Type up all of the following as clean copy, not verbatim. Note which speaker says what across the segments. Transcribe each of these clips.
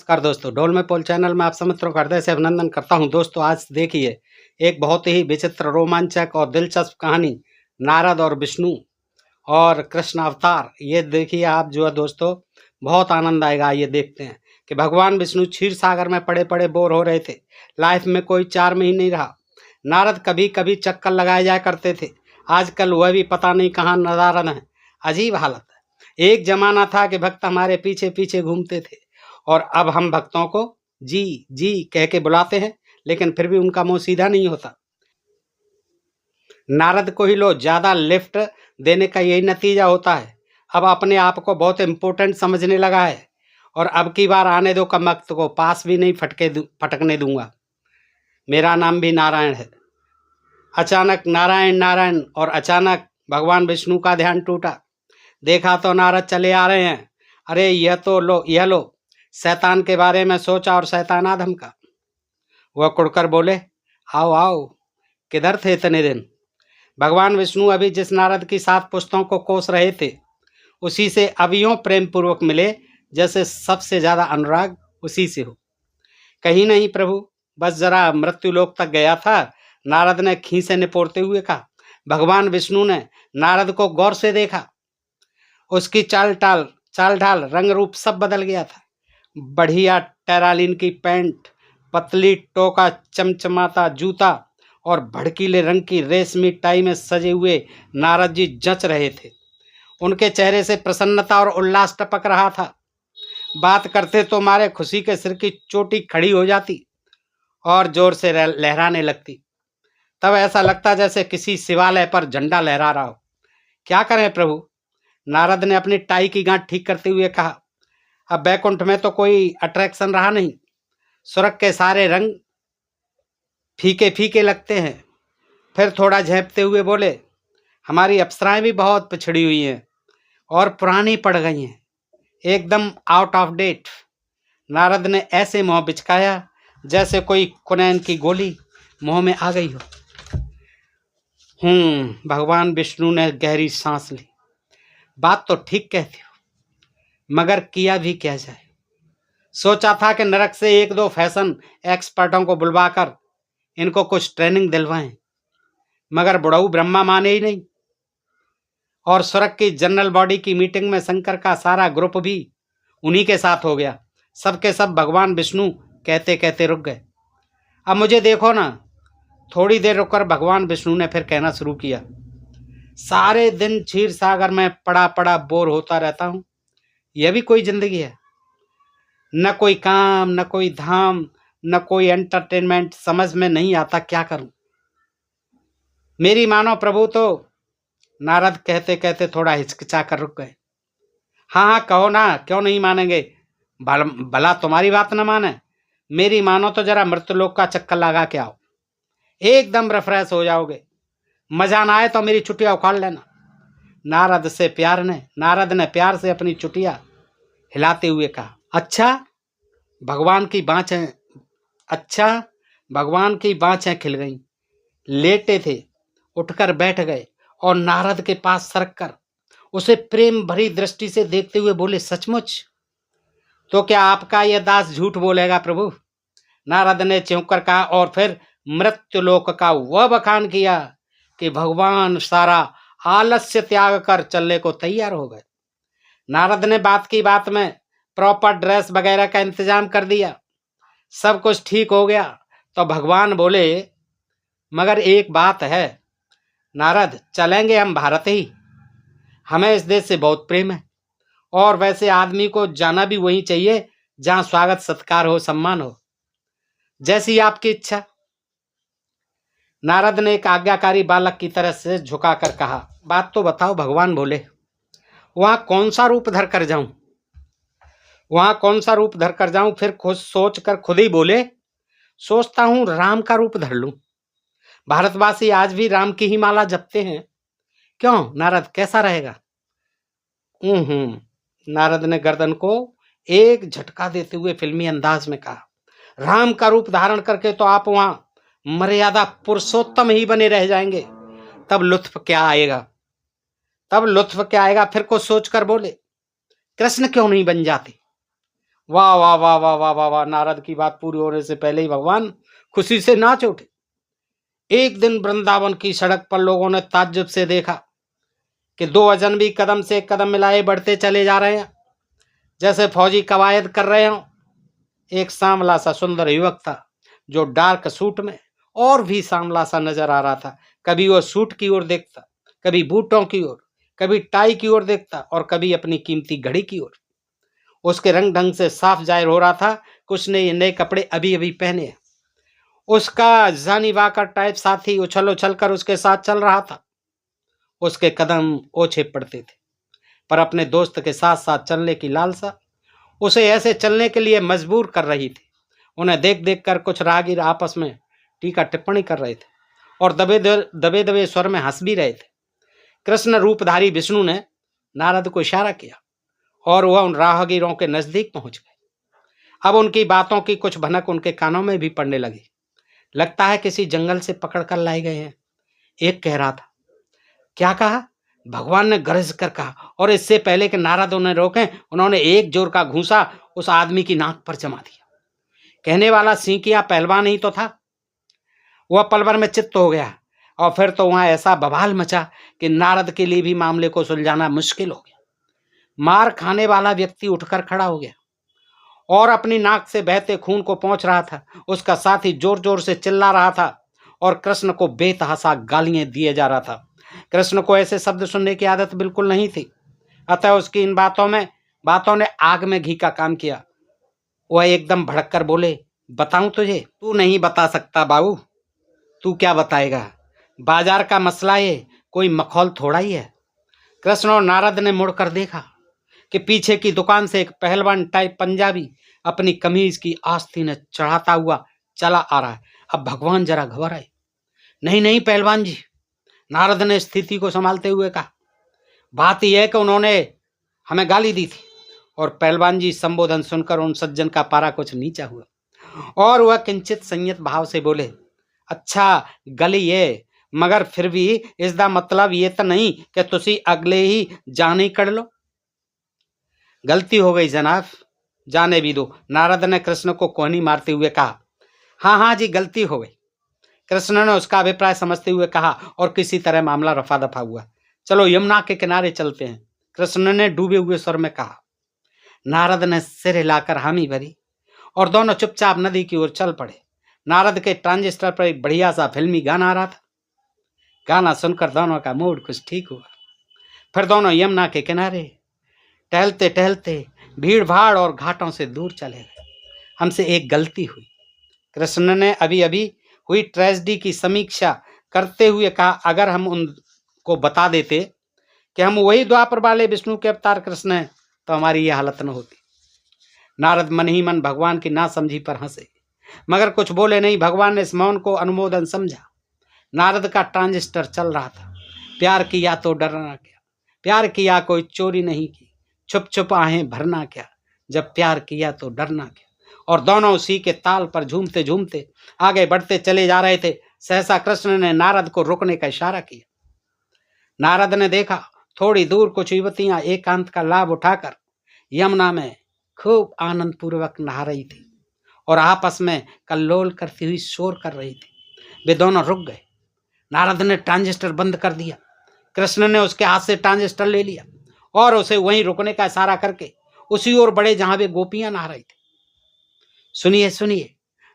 Speaker 1: नमस्कार दोस्तों, डोल में पोल चैनल में आप सब मित्रों का हृदय से अभिनंदन करता हूं। दोस्तों आज देखिए एक बहुत ही विचित्र, रोमांचक और दिलचस्प कहानी नारद और विष्णु और कृष्ण अवतार। ये देखिए आप जो है दोस्तों, बहुत आनंद आएगा। ये देखते हैं कि भगवान विष्णु क्षीर सागर में पड़े पड़े बोर हो रहे थे। लाइफ में कोई चार में ही नहीं रहा। नारद कभी कभी चक्कर लगाए जाया करते थे, आजकल वह भी पता नहीं कहाँ नदारद हैं। अजीब हालत है। एक जमाना था कि भक्त हमारे पीछे पीछे घूमते थे और अब हम भक्तों को जी जी कह के बुलाते हैं, लेकिन फिर भी उनका मुंह सीधा नहीं होता। नारद को ही लो ज्यादा लिफ्ट देने का यही नतीजा होता है। अब अपने आप को बहुत इम्पोर्टेंट समझने लगा है और अब की बार आने दो कम वक्त को, पास भी नहीं फटकने दूंगा। मेरा नाम भी नारायण है। अचानक नारायण नारायण और अचानक भगवान विष्णु का ध्यान टूटा। देखा तो नारद चले आ रहे हैं। अरे यह लो शैतान के बारे में सोचा और शैतान आदम का। वह कुड़कर बोले, आओ आओ, किधर थे इतने दिन? भगवान विष्णु अभी जिस नारद की 7 पुस्तकों को कोस रहे थे, उसी से अब यूं प्रेम पूर्वक मिले जैसे सबसे ज्यादा अनुराग उसी से हो। कहीं नहीं प्रभु, बस जरा मृत्यु लोक तक गया था, नारद ने खीसे निपोरते हुए कहा। भगवान विष्णु ने नारद को गौर से देखा। उसकी चाल ढाल रंग रूप सब बदल गया था। बढ़िया टेरालिन की पैंट, पतली टोका चमचमाता जूता और भड़कीले रंग की रेशमी टाई में सजे हुए नारद जी जच रहे थे। उनके चेहरे से प्रसन्नता और उल्लास टपक रहा था। बात करते तो मारे खुशी के सिर की चोटी खड़ी हो जाती और जोर से लहराने लगती। तब ऐसा लगता जैसे किसी शिवालय पर झंडा लहरा रहा हो। क्या करें प्रभु, नारद ने अपनी टाई की गांठ ठीक करते हुए कहा। अब बैकुंठ में तो कोई अट्रैक्शन रहा नहीं। स्वर्ग के सारे रंग फीके फीके लगते हैं। फिर थोड़ा झेपते हुए बोले, हमारी अप्सराएं भी बहुत पिछड़ी हुई हैं और पुरानी पड़ गई हैं, एकदम आउट ऑफ डेट। नारद ने ऐसे मुंह बिचकाया जैसे कोई कुनैन की गोली मुंह में आ गई हो। भगवान विष्णु ने गहरी सांस ली। बात तो ठीक कहती हो, मगर किया भी क्या जाए। सोचा था कि नरक से 1-2 फैशन एक्सपर्टों को बुलवाकर इनको कुछ ट्रेनिंग दिलवाएं, मगर बुढ़ऊ ब्रह्मा माने ही नहीं। और स्वर्ग की जनरल बॉडी की मीटिंग में शंकर का सारा ग्रुप भी उन्हीं के साथ हो गया। सबके सब भगवान विष्णु कहते कहते रुक गए। अब मुझे देखो ना। थोड़ी देर रुककर भगवान विष्णु ने फिर कहना शुरू किया। सारे दिन क्षीर सागर में पड़ा पड़ा बोर होता रहता हूं। यह भी कोई जिंदगी है? न कोई काम, न कोई धाम, न कोई एंटरटेनमेंट। समझ में नहीं आता क्या करूं। मेरी मानो प्रभु। तो नारद कहते कहते थोड़ा हिचकिचा कर रुक गए। हाँ कहो ना, क्यों नहीं मानेंगे। भला तुम्हारी बात न माने। मेरी मानो तो जरा मृत्युलोक का चक्कर लगा के आओ, एकदम रिफ्रेश हो जाओगे। मजा ना आए तो मेरी चुटिया उखाड़ लेना। नारद ने प्यार से अपनी चुटिया हिलाते हुए कहा। अच्छा भगवान की बाँछें खिल गईं। लेटे थे, उठकर बैठ गए और नारद के पास सरक कर उसे प्रेम भरी दृष्टि से देखते हुए बोले, सचमुच? तो क्या आपका यह दास झूठ बोलेगा प्रभु? नारद ने चौंक कर कहा और फिर मृत्युलोक का वह बखान किया कि भगवान सारा आलस्य त्याग कर चलने को तैयार हो गए। नारद ने बात की बात में प्रॉपर ड्रेस वगैरह का इंतजाम कर दिया। सब कुछ ठीक हो गया तो भगवान बोले, मगर एक बात है नारद, चलेंगे हम भारत ही। हमें इस देश से बहुत प्रेम है और वैसे आदमी को जाना भी वहीं चाहिए जहां स्वागत सत्कार हो, सम्मान हो। जैसी आपकी इच्छा। नारद ने एक आज्ञाकारी बालक की तरह से झुकाकर कहा। बात तो बताओ। भगवान बोले, वहां कौन सा रूप धर कर जाऊं? फिर खुद सोच कर खुद ही बोले, सोचता हूं राम का रूप धर लूं। भारतवासी आज भी राम की ही माला जपते हैं। क्यों नारद, कैसा रहेगा? नारद ने गर्दन को एक झटका देते हुए फिल्मी अंदाज में कहा, राम का रूप धारण करके तो आप वहां मर्यादा पुरुषोत्तम ही बने रह जाएंगे। तब लुत्फ क्या आएगा। फिर कुछ सोचकर बोले, कृष्ण क्यों नहीं बन जाते? वाह वाह वाह वाह वाह वाह वाह! नारद की बात पूरी होने से पहले ही भगवान खुशी से नाच उठे। एक दिन वृंदावन की सड़क पर लोगों ने ताज्जुब से देखा कि दो अजनबी कदम से कदम मिलाए बढ़ते चले जा रहे हैं, जैसे फौजी कवायद कर रहे हों। एक सांवला सा सुंदर युवक था जो डार्क सूट में और भी सांवला सा नजर आ रहा था। कभी वो सूट की ओर देखता, कभी बूटों की ओर, कभी टाई की ओर देखता और कभी अपनी कीमती घड़ी की ओर। उसके रंग ढंग से साफ जाहिर हो रहा था कि उसने ये नए कपड़े अभी अभी पहने हैं। उसका जानी वाकर टाइप साथी उछल उछल कर उसके साथ चल रहा था। उसके कदम ओछे पड़ते थे, पर अपने दोस्त के साथ साथ चलने की लालसा उसे ऐसे चलने के लिए मजबूर कर रही थी। उन्हें देख देख कर कुछ राहगीर आपस में टीका टिप्पणी कर रहे थे और दबे दबे दबे स्वर में हंस भी रहे थे। कृष्ण रूपधारी विष्णु ने नारद को इशारा किया और वह उन राहगीरों के नजदीक पहुंच गए। अब उनकी बातों की कुछ भनक उनके कानों में भी पड़ने लगी। लगता है किसी जंगल से पकड़ कर लाए गए हैं, एक कह रहा था। क्या कहा? भगवान ने गरज कर कहा और इससे पहले कि नारद उन्हें रोकें, उन्होंने एक जोर का घूंसा उस आदमी की नाक पर जमा दिया। कहने वाला सींकिया पहलवान ही तो था। वह पल भर में चित्त हो गया और फिर तो वहां ऐसा बवाल मचा कि नारद के लिए भी मामले को सुलझाना मुश्किल हो गया। मार खाने वाला व्यक्ति उठकर खड़ा हो गया और अपनी नाक से बहते खून को पोंछ रहा था। उसका साथी जोर जोर से चिल्ला रहा था और कृष्ण को बेतहाशा गालियां दिए जा रहा था। कृष्ण को ऐसे शब्द सुनने की आदत बिल्कुल नहीं थी, अतः उसकी इन बातों ने आग में घी का काम किया। वह एकदम भड़क कर बोले, बताऊं तुझे? तू नहीं बता सकता बाबू। तू क्या बताएगा? बाजार का मसला ये कोई मखौल थोड़ा ही है। कृष्ण और नारद ने मुड़कर देखा कि पीछे की दुकान से एक पहलवान टाइप पंजाबी अपनी कमीज की आस्तीन चढ़ाता हुआ चला आ रहा है। अब भगवान जरा घबराए। नहीं नहीं पहलवान जी, नारद ने स्थिति को संभालते हुए कहा। बात यह है कि उन्होंने हमें गाली दी थी। और पहलवान जी संबोधन सुनकर उन सज्जन का पारा कुछ नीचा हुआ और वह किंचित संयत भाव से बोले, अच्छा गली ये, मगर फिर भी इसका मतलब ये तो नहीं कि तुसी अगले ही जान ही कर लो। गलती हो गई जनाब, जाने भी दो, नारद ने कृष्ण को कोहनी मारते हुए कहा। हाँ हाँ जी, गलती हो गई, कृष्ण ने उसका अभिप्राय समझते हुए कहा और किसी तरह मामला रफा दफा हुआ। चलो यमुना के किनारे चलते हैं, कृष्ण ने डूबे हुए स्वर में कहा। नारद ने सिर हिलाकर हामी भरी और दोनों चुपचाप नदी की ओर चल पड़े। नारद के ट्रांजिस्टर पर एक बढ़िया सा फिल्मी गाना आ रहा था। गाना सुनकर दोनों का मूड कुछ ठीक हुआ। फिर दोनों यमुना के किनारे टहलते टहलते भीड़ भाड़ और घाटों से दूर चले गए। हमसे एक गलती हुई, कृष्ण ने अभी अभी हुई ट्रेजेडी की समीक्षा करते हुए कहा। अगर हम उनको बता देते कि हम वही द्वापर वाले विष्णु के अवतार कृष्ण हैं तो हमारी यह हालत न होती। नारद मन ही मन भगवान की ना समझी पर हंसे, मगर कुछ बोले नहीं। भगवान ने इस मौन को अनुमोदन समझा। नारद का ट्रांजिस्टर चल रहा था। प्यार किया तो डरना क्या, प्यार किया कोई चोरी नहीं की, छुप छुप आहें भरना क्या, जब प्यार किया तो डरना क्या। और दोनों उसी के ताल पर झूमते झूमते आगे बढ़ते चले जा रहे थे। सहसा कृष्ण ने नारद को रुकने का इशारा किया। नारद ने देखा थोड़ी दूर कुछ युवतियां एकांत का लाभ उठाकर यमुना में खूब आनंद पूर्वक नहा रही थी और आपस में कल्लोल करती हुई शोर कर रही थी। वे दोनों रुक गए। नारद ने ट्रांजिस्टर बंद कर दिया। कृष्ण ने उसके हाथ से ट्रांजिस्टर ले लिया और उसे वहीं रुकने का इशारा करके उसी ओर बढ़े जहां वे गोपियां नहा रही थी। सुनिए सुनिए,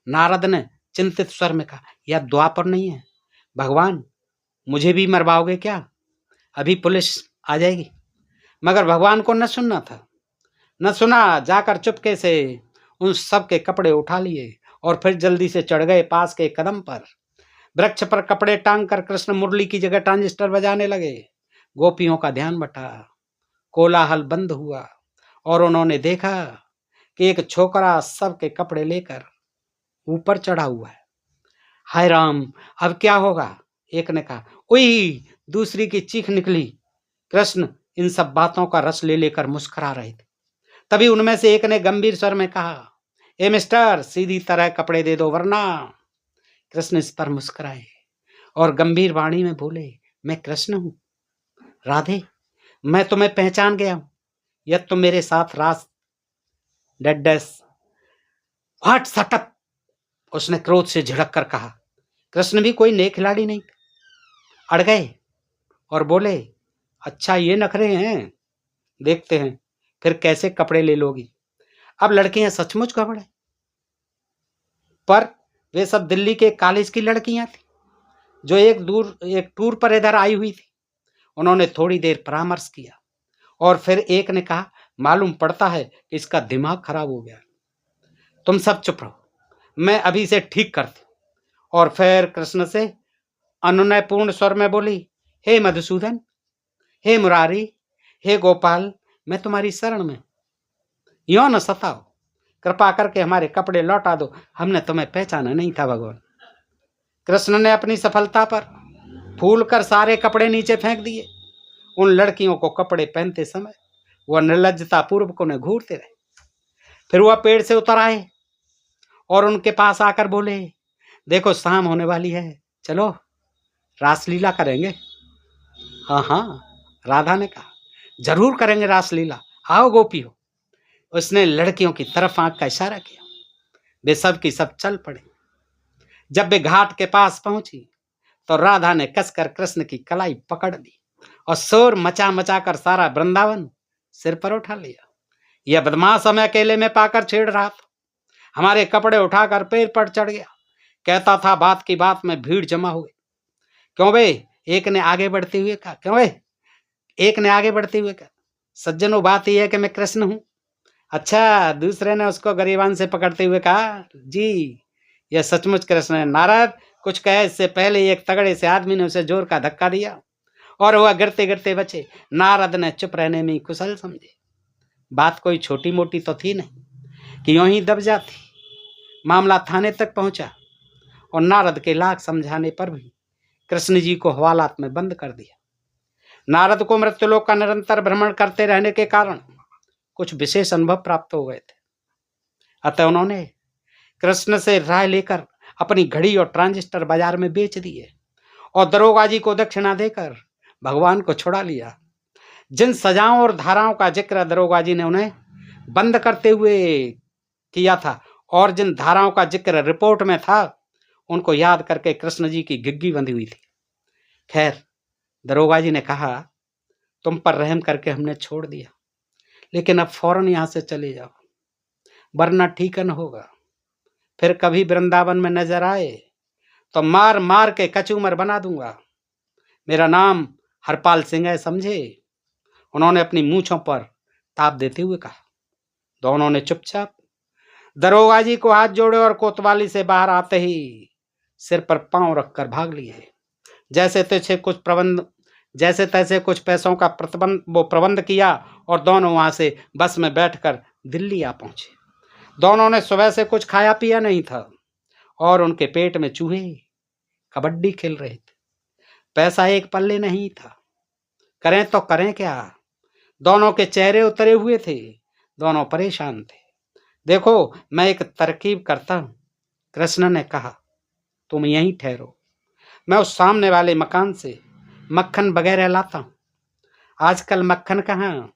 Speaker 1: नारद ने चिंतित स्वर में कहा, यह द्वापर नहीं है। भगवान मुझे भी मरवाओगे क्या? अभी पुलिस आ जाएगी। मगर भगवान को न सुनना था, न सुना। जाकर चुपके से उन सब के कपड़े उठा लिए और फिर जल्दी से चढ़ गए पास के कदम पर। वृक्ष पर कपड़े टांग कर कृष्ण मुरली की जगह ट्रांजिस्टर बजाने लगे। गोपियों का ध्यान बटा, कोलाहल बंद हुआ और उन्होंने देखा कि एक छोकरा सबके कपड़े लेकर ऊपर चढ़ा हुआ है। हाय राम, अब क्या होगा? एक ने कहा। उई, दूसरी की चीख निकली। कृष्ण इन सब बातों का रस ले लेकर मुस्कुरा रहे थे। तभी उनमें से एक ने गंभीर स्वर में कहा, ए मिस्टर, सीधी तरह कपड़े दे दो वरना। कृष्ण इस पर मुस्कुराए और गंभीर वाणी में बोले, मैं कृष्ण हूं। राधे, मैं तुम्हें पहचान गया हूं। यह तुम मेरे साथ रात डेड डैश व्हाट सटअप, उसने क्रोध से झिड़क कर कहा। कृष्ण भी कोई नए खिलाड़ी नहीं, अड़ गए और बोले, अच्छा ये नखरे हैं, देखते हैं फिर कैसे कपड़े ले लोगी। अब लड़कियां सचमुच गड़बड़ है, पर वे सब दिल्ली के कॉलेज की लड़कियां थी जो एक टूर पर इधर आई हुई थी। उन्होंने थोड़ी देर परामर्श किया और फिर एक ने कहा, मालूम पड़ता है कि इसका दिमाग खराब हो गया। तुम सब चुप रहो, मैं अभी से ठीक करती। और फिर कृष्ण से अनुनयपूर्ण स्वर में बोली, हे मधुसूदन, हे मुरारी, हे गोपाल, मैं तुम्हारी शरण में, यो न सताओ, कृपा करके हमारे कपड़े लौटा दो, हमने तुम्हें पहचाना नहीं था भगवान। कृष्ण ने अपनी सफलता पर फूल कर सारे कपड़े नीचे फेंक दिए। उन लड़कियों को कपड़े पहनते समय वह निर्लज्जता पूर्वक उन्हें घूरते रहे। फिर वह पेड़ से उतर आए और उनके पास आकर बोले, देखो शाम होने वाली है, चलो रासलीला करेंगे। हाँ हाँ, राधा ने कहा, जरूर करेंगे रासलीला, आओ गोपियों। उसने लड़कियों की तरफ आंख का इशारा किया। वे सब की सब चल पड़े। जब वे घाट के पास पहुंची तो राधा ने कसकर कृष्ण की कलाई पकड़ ली और शोर मचा मचा कर सारा वृंदावन सिर पर उठा लिया। यह बदमाश हमें अकेले में पाकर छेड़ रहा था, हमारे कपड़े उठाकर पैर पर चढ़ गया, कहता था बात की बात में भीड़ जमा हुई। क्यों बे, एक ने आगे बढ़ते हुए कहा, क्यों बे, एक ने आगे बढ़ते हुए कहा, सज्जनों बात यह है कि मैं कृष्ण हूं। अच्छा, दूसरे ने उसको गरीबान से पकड़ते हुए कहा, जी यह सचमुच कृष्ण है। नारद कुछ कहे इससे पहले एक तगड़े से आदमी ने उसे जोर का धक्का दिया और वह गिरते गिरते बचे। नारद ने चुप रहने में कुशल समझे। बात कोई छोटी मोटी तो थी नहीं कि यूं ही दब जाती। मामला थाने तक पहुंचा और नारद के लाख समझाने पर भी कृष्ण जी को हवालात में बंद कर दिया। नारद को मृत्युलोक का निरंतर भ्रमण करते रहने के कारण कुछ विशेष अनुभव प्राप्त हो गए थे। अतः उन्होंने कृष्ण से राय लेकर अपनी घड़ी और ट्रांजिस्टर बाजार में बेच दिए और दरोगा जी को दक्षिणा देकर भगवान को छुड़ा लिया। जिन सजाओं और धाराओं का जिक्र दरोगा जी ने उन्हें बंद करते हुए किया था और जिन धाराओं का जिक्र रिपोर्ट में था, उनको याद करके कृष्ण जी की घिग्गी बंधी हुई थी। खैर, दरोगा जी ने कहा, तुम पर रहम करके हमने छोड़ दिया, लेकिन अब फौरन यहां से चले जाओ, वरना ठीक न होगा। फिर कभी वृंदावन में नजर आए तो मार मार के कचूमर बना दूंगा। मेरा नाम हरपाल सिंह है, समझे। उन्होंने अपनी मूंछों पर ताप देते हुए कहा। दोनों ने चुपचाप दरोगा जी को हाथ जोड़े और कोतवाली से बाहर आते ही सिर पर पांव रखकर भाग लिए। जैसे तैसे कुछ पैसों का प्रबंध किया और दोनों वहां से बस में बैठकर दिल्ली आ पहुंचे। दोनों ने सुबह से कुछ खाया पिया नहीं था और उनके पेट में चूहे कबड्डी खेल रहे थे। पैसा एक पल्ले नहीं था, करें तो करें क्या। दोनों के चेहरे उतरे हुए थे, दोनों परेशान थे। देखो, मैं एक तरकीब करता हूं, कृष्ण ने कहा, तुम यहीं ठहरो, मैं उस सामने वाले मकान से मक्खन वगैरह लाता हूं। आजकल मक्खन कहाँ,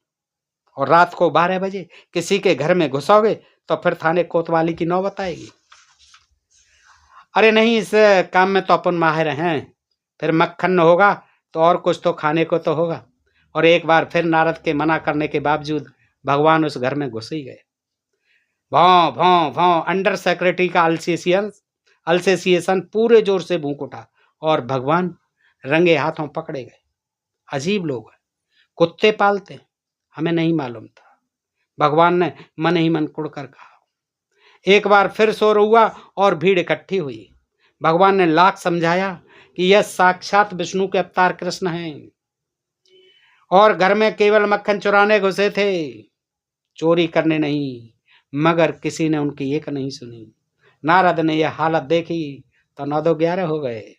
Speaker 1: और रात को 12 बजे किसी के घर में घुसोगे तो फिर थाने कोतवाली की नौबत आएगी। अरे नहीं, इस काम में तो अपन माहिर हैं। फिर मक्खन न होगा तो और कुछ तो खाने को तो होगा। और एक बार फिर नारद के मना करने के बावजूद भगवान उस घर में घुस ही गए। भौं भौं भौं, अंडर सेक्रेटरी का अल्सेसिएशन पूरे जोर से भूख उठा और भगवान रंगे हाथों पकड़े गए। अजीब लोग हैं, कुत्ते पालते हैं, हमें नहीं मालूम था, भगवान ने मन ही मन कुड़कर कहा। एक बार फिर शोर हुआ और भीड़ इकट्ठी हुई। भगवान ने लाख समझाया कि यह साक्षात विष्णु के अवतार कृष्ण हैं और घर में केवल मक्खन चुराने घुसे थे, चोरी करने नहीं। मगर किसी ने उनकी एक नहीं सुनी। नारद ने यह हालत देखी तो 9-11 हो गए।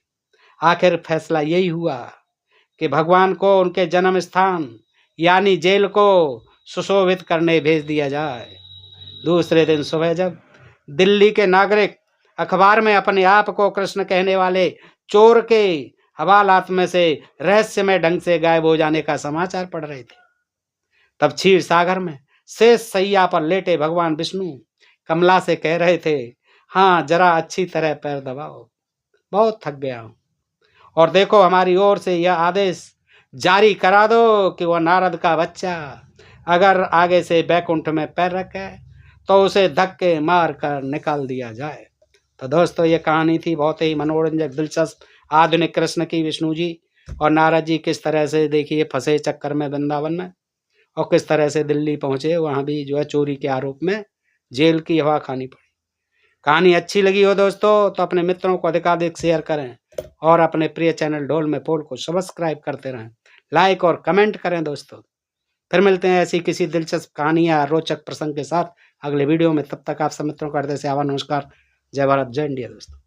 Speaker 1: आखिर फैसला यही हुआ कि भगवान को उनके जन्म स्थान यानी जेल को सुशोभित करने भेज दिया जाए। दूसरे दिन सुबह जब दिल्ली के नागरिक अखबार में अपने आप को कृष्ण कहने वाले चोर के हवालात में से रहस्यमय ढंग से गायब हो जाने का समाचार पढ़ रहे थे, तब क्षीर सागर में शेष सैया पर लेटे भगवान विष्णु कमला से कह रहे थे, हाँ जरा अच्छी तरह पैर दबाओ, बहुत थक गया हूं। और देखो हमारी ओर से यह आदेश जारी करा दो कि वह नारद का बच्चा अगर आगे से बैकुंठ में पैर रखे तो उसे धक्के मार कर निकाल दिया जाए। तो दोस्तों ये कहानी थी बहुत ही मनोरंजक, दिलचस्प, आधुनिक कृष्ण की, विष्णु जी और नारद जी किस तरह से देखिए फंसे चक्कर में वृंदावन में, और किस तरह से दिल्ली पहुंचे, वहां भी जो है चोरी के आरोप में जेल की हवा खानी पड़ी। कहानी अच्छी लगी हो दोस्तों तो अपने मित्रों को अधिकाधिक शेयर करें और अपने प्रिय चैनल ढोल में पोल को सब्सक्राइब करते रहें, लाइक और कमेंट करें दोस्तों। फिर मिलते हैं ऐसी किसी दिलचस्प कहानी या रोचक प्रसंग के साथ अगले वीडियो में। तब तक आप सब मित्रों का हृदय से आभार, नमस्कार, जय भारत, जय इंडिया दोस्तों।